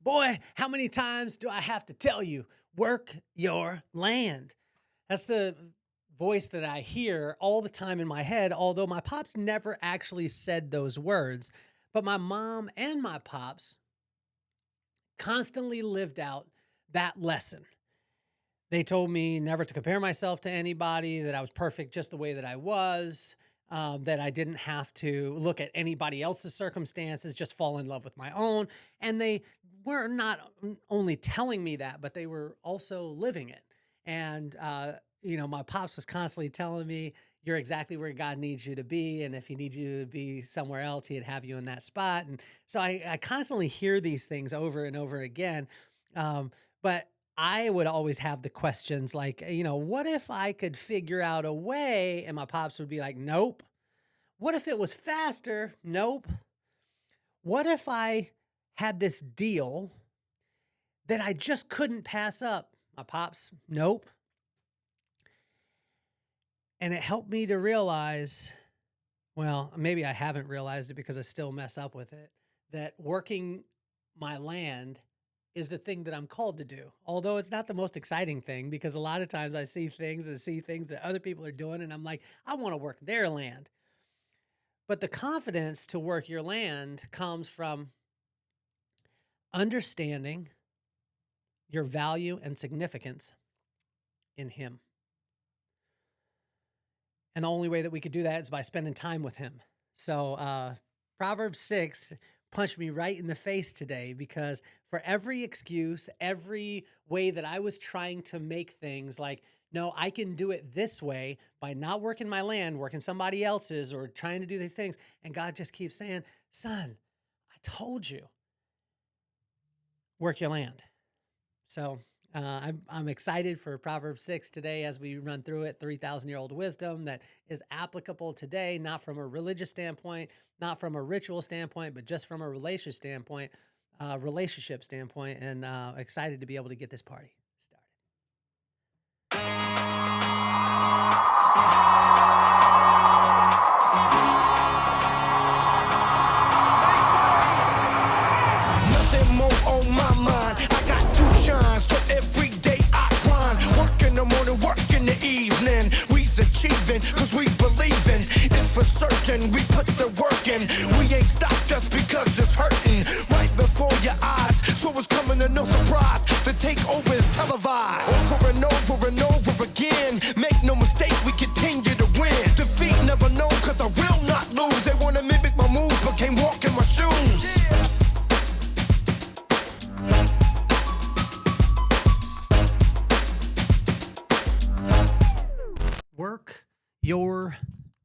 Boy, how many times do I have to tell you, work your land? That's the voice that I hear all the time in my head, although my pops never actually said those words. But my mom and my pops constantly lived out that lesson. They told me never to compare myself to anybody, that I was perfect just the way that I was, that I didn't have to look at anybody else's circumstances, just fall in love with my own. And they were not only telling me that, but they were also living it. And, my pops was constantly telling me, you're exactly where God needs you to be. And if he needs you to be somewhere else, he'd have you in that spot. And so I constantly hear these things over and over again. But I would always have the questions like, what if I could figure out a way? And my pops would be like, nope. What if it was faster? Nope. What if I had this deal that I just couldn't pass up? My pops, nope. And it helped me to realize, well, maybe I haven't realized it because I still mess up with it, that working my land is the thing that I'm called to do. Although it's not the most exciting thing because a lot of times I see things that other people are doing and I'm like, I want to work their land. But the confidence to work your land comes from understanding your value and significance in him. And the only way that we could do that is by spending time with him. So Proverbs 6 punched me right in the face today because for every excuse, every way that I was trying to make things like, no, I can do it this way by not working my land, working somebody else's or trying to do these things. And God just keeps saying, son, I told you, work your land. So I'm excited for Proverbs 6 today as we run through it, 3,000-year-old wisdom that is applicable today, not from a religious standpoint, not from a ritual standpoint, but just from a relationship standpoint, and excited to be able to get this party started. Nothing more on my mind. I got to shine, so every day I grind. Work in the morning, work in the evening. We's achieving, cause we believing. It's for certain, we put the work in. We ain't stopped just because it's hurting. Right before your eyes, so it's coming to no surprise. The takeover is televised. Over and over and over again. Make no mistake, we continue to win. Defeat never known, cause I will not lose. They wanna mimic my moves, but can't walk in my shoes. Work your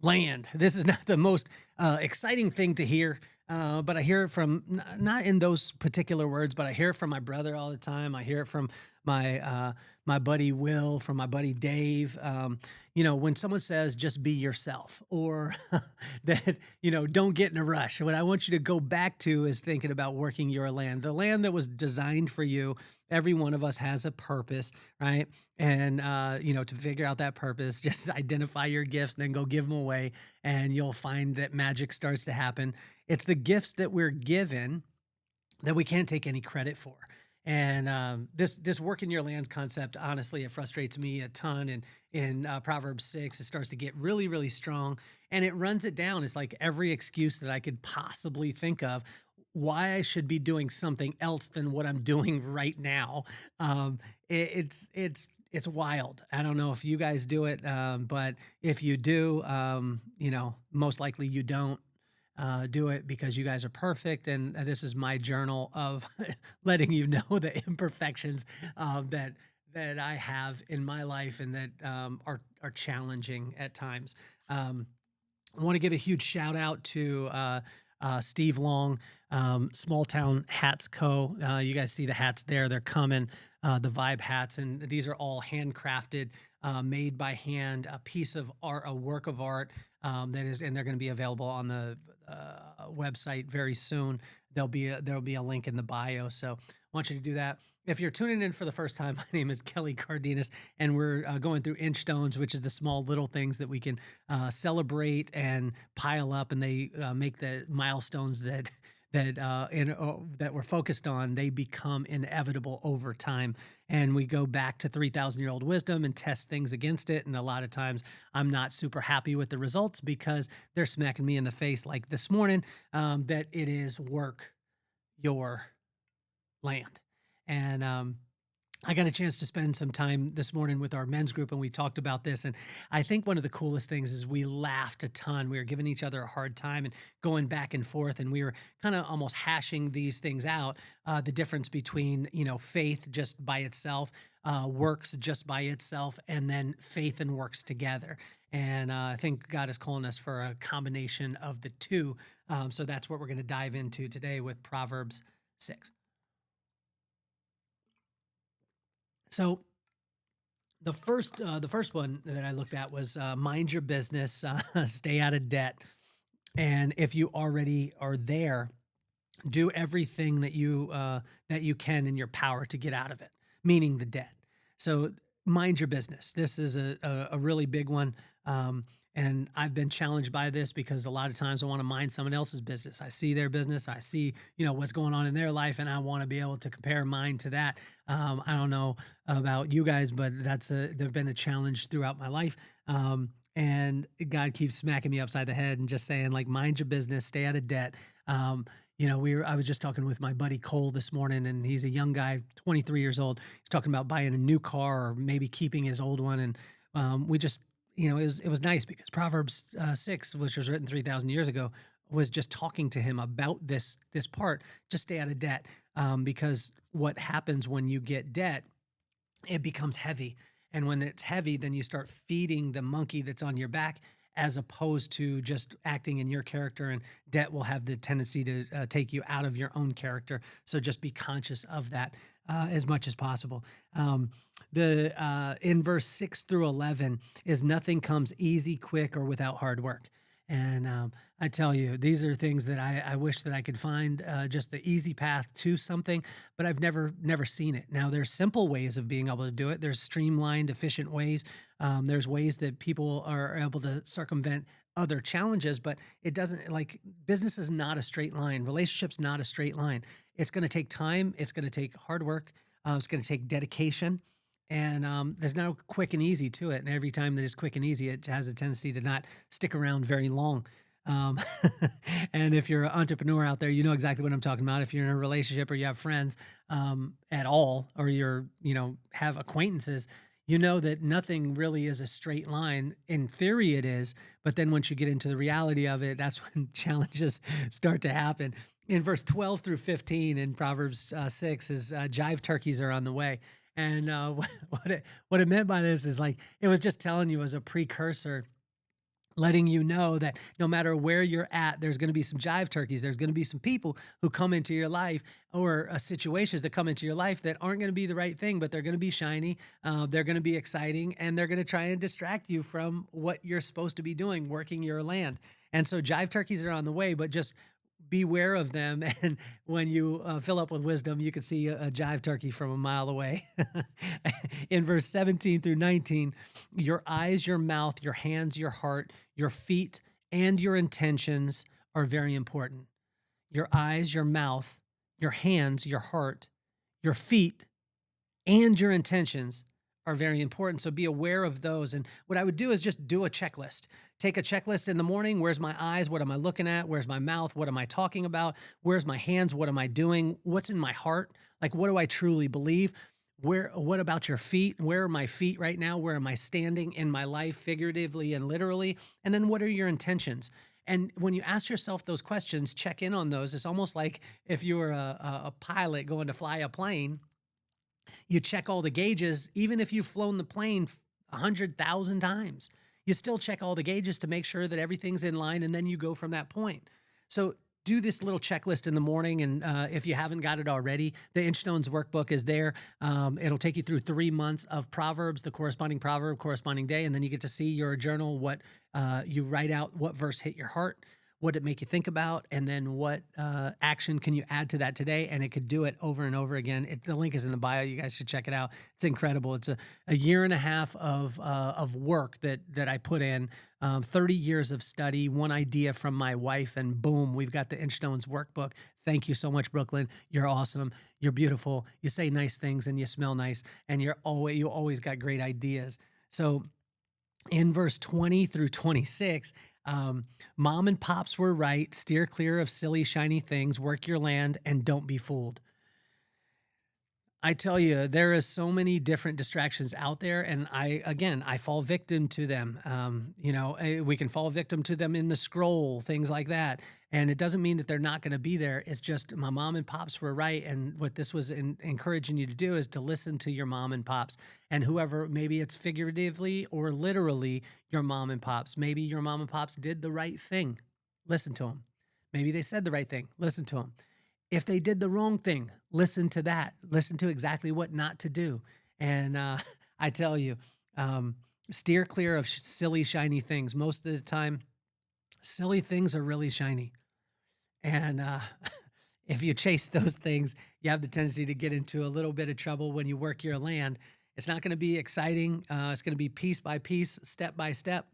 land. This is not the most exciting thing to hear, but I hear it from not in those particular words, but I hear it from my brother all the time. I hear it from my buddy Will, from my buddy Dave. When someone says just be yourself, or that don't get in a rush. What I want you to go back to is thinking about working your land, the land that was designed for you. Every one of us has a purpose, right? And to figure out that purpose, just identify your gifts and then go give them away, and you'll find that magic starts to happen. It's the gifts that we're given that we can't take any credit for. And this work in your lands concept, honestly, it frustrates me a ton. And in Proverbs 6, it starts to get really, really strong, and it runs it down. It's like every excuse that I could possibly think of why I should be doing something else than what I'm doing right now. It's wild. I don't know if you guys do it, but if you do, most likely you don't. Do it because you guys are perfect, and this is my journal of letting you know the imperfections that I have in my life and that are challenging at times. I want to give a huge shout out to Steve Long, Small Town Hats Co. You guys see the hats there; they're coming. The Vibe hats, and these are all handcrafted, made by hand, a piece of art, a work of art that is, and they're going to be available on the website very soon. There'll be a link in the bio, so I want you to do that. If you're tuning in for the first time, my name is Kelly Cardenas, and we're going through Inchstones, which is the small little things that we can celebrate and pile up, and they make the milestones that we're focused on, they become inevitable over time. And we go back to 3,000-year-old wisdom and test things against it. And a lot of times I'm not super happy with the results because they're smacking me in the face, like this morning, that it is work your land. And I got a chance to spend some time this morning with our men's group and we talked about this. And I think one of the coolest things is we laughed a ton. We were giving each other a hard time and going back and forth. And we were kind of almost hashing these things out. The difference between, faith just by itself, works just by itself, and then faith and works together. And I think God is calling us for a combination of the two. So that's what we're going to dive into today with Proverbs 6. So the first one that I looked at was mind your business, stay out of debt, and if you already are there, do everything that you can in your power to get out of it, meaning the debt. So mind your business. This is a really big one. And I've been challenged by this because a lot of times I want to mind someone else's business. I see their business, I see, what's going on in their life, and I want to be able to compare mine to that. I don't know about you guys, but there's been a challenge throughout my life. And God keeps smacking me upside the head and just saying, like, mind your business, stay out of debt. I was just talking with my buddy Cole this morning, and he's a young guy, 23 years old. He's talking about buying a new car or maybe keeping his old one. And we just, it was nice because Proverbs 6, which was written 3,000 years ago, was just talking to him about this part. Just stay out of debt, because what happens when you get debt, it becomes heavy. And when it's heavy, then you start feeding the monkey that's on your back as opposed to just acting in your character. And debt will have the tendency to take you out of your own character. So just be conscious of that as much as possible. In verse 6 through 11 is nothing comes easy, quick, or without hard work. And I tell you, these are things that I wish that I could find just the easy path to something, but I've never seen it. Now, there's simple ways of being able to do it. There's streamlined, efficient ways. There's ways that people are able to circumvent other challenges, but it doesn't, like, business is not a straight line. Relationships not a straight line. It's going to take time. It's going to take hard work. It's going to take dedication. And there's no quick and easy to it. And every time that it's quick and easy, it has a tendency to not stick around very long. Um, and if you're an entrepreneur out there, you know exactly what I'm talking about. If you're in a relationship or you have friends at all, or have acquaintances, you know that nothing really is a straight line. In theory, it is. But then once you get into the reality of it, that's when challenges start to happen. In verse 12 through 15 in Proverbs 6 is jive turkeys are on the way. And what it meant by this is, like, it was just telling you as a precursor, letting you know that no matter where you're at, there's going to be some jive turkeys. There's going to be some people who come into your life, or situations that come into your life that aren't going to be the right thing, but they're going to be shiny. They're going to be exciting, and they're going to try and distract you from what you're supposed to be doing, working your land. And so jive turkeys are on the way, but just beware of them. And when you fill up with wisdom, you can see a jive turkey from a mile away. In verse 17 through 19, your eyes, your mouth, your hands, your heart, your feet, and your intentions are very important. Your eyes, your mouth, your hands, your heart, your feet, and your intentions are very important. So be aware of those. And what I would do is just do a checklist. Take a checklist in the morning. Where's my eyes? What am I looking at? Where's my mouth? What am I talking about? Where's my hands? What am I doing? What's in my heart? Like, what do I truly believe? What about your feet? Where are my feet right now? Where am I standing in my life, figuratively and literally? And then what are your intentions? And when you ask yourself those questions, check in on those. It's almost like if you were a pilot going to fly a plane. You check all the gauges. Even if you've flown the plane 100,000 times, you still check all the gauges to make sure that everything's in line, and then you go from that point. So do this little checklist in the morning, and if you haven't got it already, the Inchstones workbook is there. It'll take you through 3 months of Proverbs, the corresponding proverb, corresponding day, and then you get to see your journal, what you write out, what verse hit your heart, what did it make you think about, and then what action can you add to that today? And it could do it over and over again. The link is in the bio. You guys should check it out. It's incredible. It's a year and a half of work that I put in, 30 years of study, one idea from my wife, and boom, we've got the Inchstones workbook. Thank you so much, Brooklyn. You're awesome. You're beautiful. You say nice things and you smell nice, and you always got great ideas. So in verse 20 through 26, mom and pops were right. Steer clear of silly, shiny things. Work your land and don't be fooled. I tell you, there is so many different distractions out there, and I fall victim to them. We can fall victim to them in the scroll, things like that. And it doesn't mean that they're not going to be there. It's just my mom and pops were right, and what this was encouraging you to do is to listen to your mom and pops, and whoever, maybe it's figuratively or literally your mom and pops. Maybe your mom and pops did the right thing. Listen to them. Maybe they said the right thing. Listen to them. If they did the wrong thing, listen to that. Listen to exactly what not to do. And I tell you, steer clear of silly, shiny things. Most of the time, silly things are really shiny. And if you chase those things, you have the tendency to get into a little bit of trouble when you work your land. It's not going to be exciting. It's going to be piece by piece, step by step.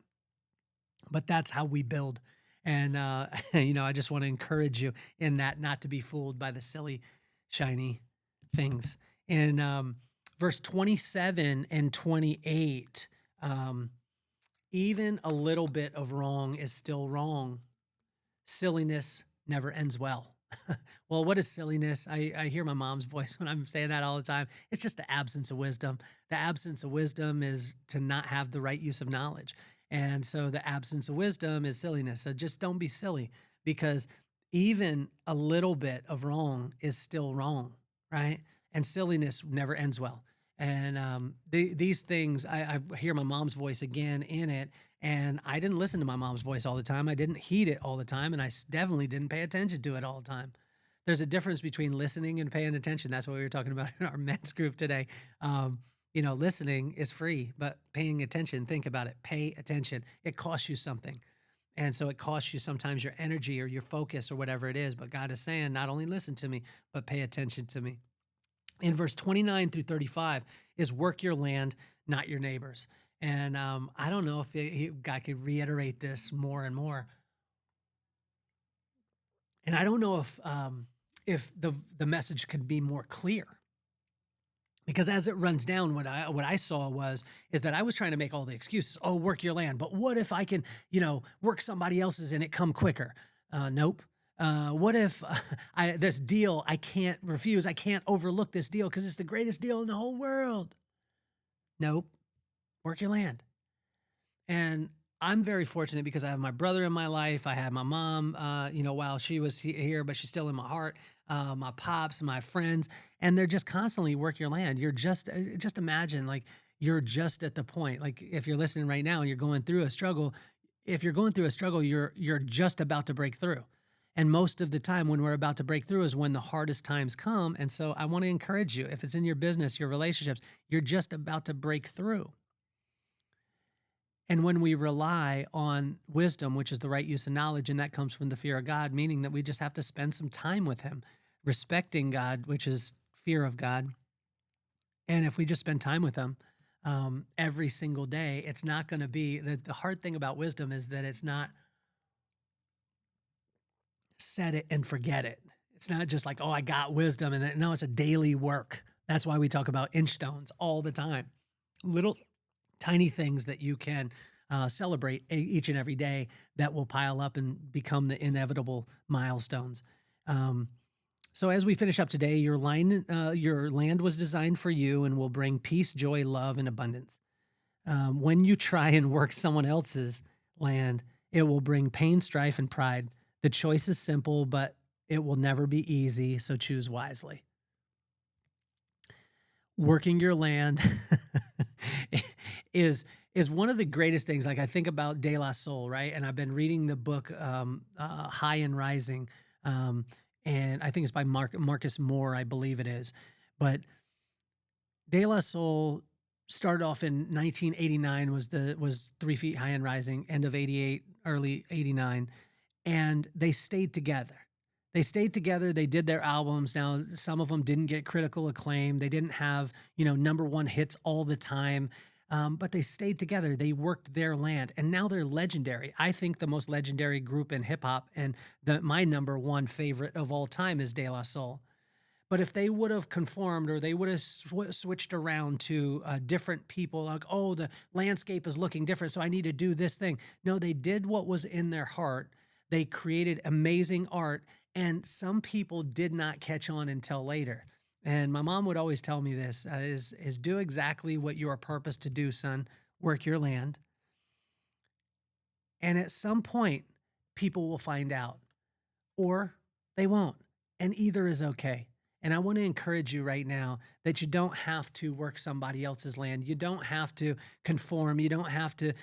But that's how we build. And, I just want to encourage you in that, not to be fooled by the silly, shiny things. In verse 27 and 28, even a little bit of wrong is still wrong. Silliness never ends well. Well, what is silliness? I hear my mom's voice when I'm saying that all the time. It's just the absence of wisdom. The absence of wisdom is to not have the right use of knowledge. And so the absence of wisdom is silliness. So just don't be silly, because even a little bit of wrong is still wrong, right? And silliness never ends well. And these things, I hear my mom's voice again in it, and I didn't listen to my mom's voice all the time. I didn't heed it all the time, and I definitely didn't pay attention to it all the time. There's a difference between listening and paying attention. That's what we were talking about in our men's group today. Listening is free, but paying attention, think about it, pay attention. It costs you something. And so it costs you sometimes your energy or your focus or whatever it is. But God is saying, not only listen to me, but pay attention to me. In verse 29 through 35 is work your land, not your neighbors. And I don't know if God could reiterate this more and more. And I don't know if the message could be more clear. Because as it runs down, what I saw is that I was trying to make all the excuses. Oh, work your land. But what if I can, work somebody else's and it come quicker? Nope. What if this deal, I can't refuse. I can't overlook this deal because it's the greatest deal in the whole world. Nope. Work your land. And I'm very fortunate because I have my brother in my life. I had my mom, while she was here, but she's still in my heart. My pops, my friends, and they're just constantly work your land. You're just imagine, like, you're just at the point, like if you're listening right now and you're going through a struggle, if you're going through a struggle, you're just about to break through. And most of the time when we're about to break through is when the hardest times come. And so I want to encourage you, if it's in your business, your relationships, you're just about to break through. And when we rely on wisdom, which is the right use of knowledge, and that comes from the fear of God, meaning that we just have to spend some time with him, respecting God, which is fear of God. And if we just spend time with him every single day, it's not going to be, the hard thing about wisdom is that it's not set it and forget it. It's not just like, oh, I got wisdom. And then, no, it's a daily work. That's why we talk about Inchstones all the time. Little tiny things that you can celebrate each and every day that will pile up and become the inevitable milestones. So as we finish up today, your land was designed for you and will bring peace, joy, love, and abundance. When you try and work someone else's land, it will bring pain, strife, and pride. The choice is simple, but it will never be easy, so choose wisely. Working your land is one of the greatest things. Like, I think about De La Soul, right? And I've been reading the book High and Rising, and I think it's by Marcus Moore, I believe it is. But De La Soul started off in 1989, was 3 Feet High and Rising, end of 88, early 89. and they stayed together. They stayed together. They did their albums. Now, some of them didn't get critical acclaim. They didn't have, #1 hits all the time. But they stayed together. They worked their land, and now they're legendary. I think the most legendary group in hip hop, and my #1 favorite of all time is De La Soul. But if they would have conformed, or they would have switched around to different people, like, oh, the landscape is looking different, so I need to do this thing. No, they did what was in their heart. They created amazing art, and some people did not catch on until later. And my mom would always tell me this, is do exactly what you are purposed to do, son. Work your land. And at some point, people will find out, or they won't. And either is okay. And I want to encourage you right now that you don't have to work somebody else's land. You don't have to conform. You don't have to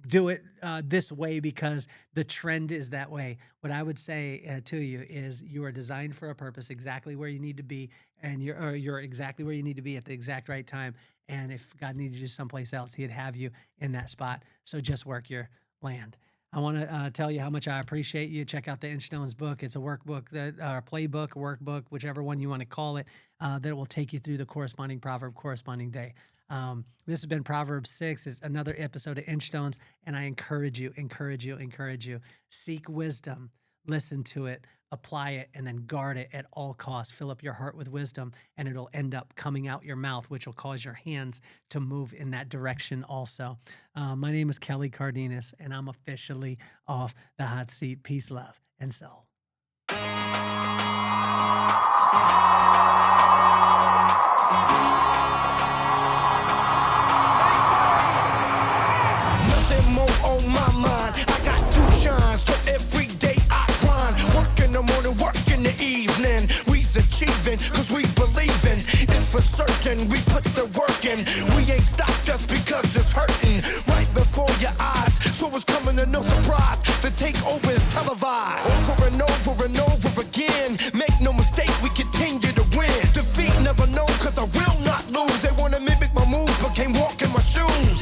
do it this way because the trend is that way. What I would say to you is you are designed for a purpose, exactly where you need to be, and you're exactly where you need to be at the exact right time. And if God needed you someplace else, he'd have you in that spot. So just work your land. I want to tell you how much I appreciate you. Check out the Inchstones book. It's a workbook, playbook, workbook, whichever one you want to call it, that will take you through the corresponding proverb, corresponding day. This has been Proverbs 6. It's another episode of Inchstones, and I encourage you, seek wisdom, listen to it, apply it, and then guard it at all costs. Fill up your heart with wisdom, and it'll end up coming out your mouth, which will cause your hands to move in that direction also. My name is Kelly Cardenas, and I'm officially off the hot seat. Peace, love, and soul. Nothing more on my mind. I got to shine, so every day I grind. Work in the morning, work in the evening. We's achieving, cause we believing. It's for certain, we put the work in. We ain't stopped just because it's hurting. Right before your eyes, so it's coming to no surprise. The takeover is televised. Over and over and over again. Make no mistake, we continue to win. Defeat never know, cause I will not lose. They wanna mimic my moves, but can't walk in my shoes.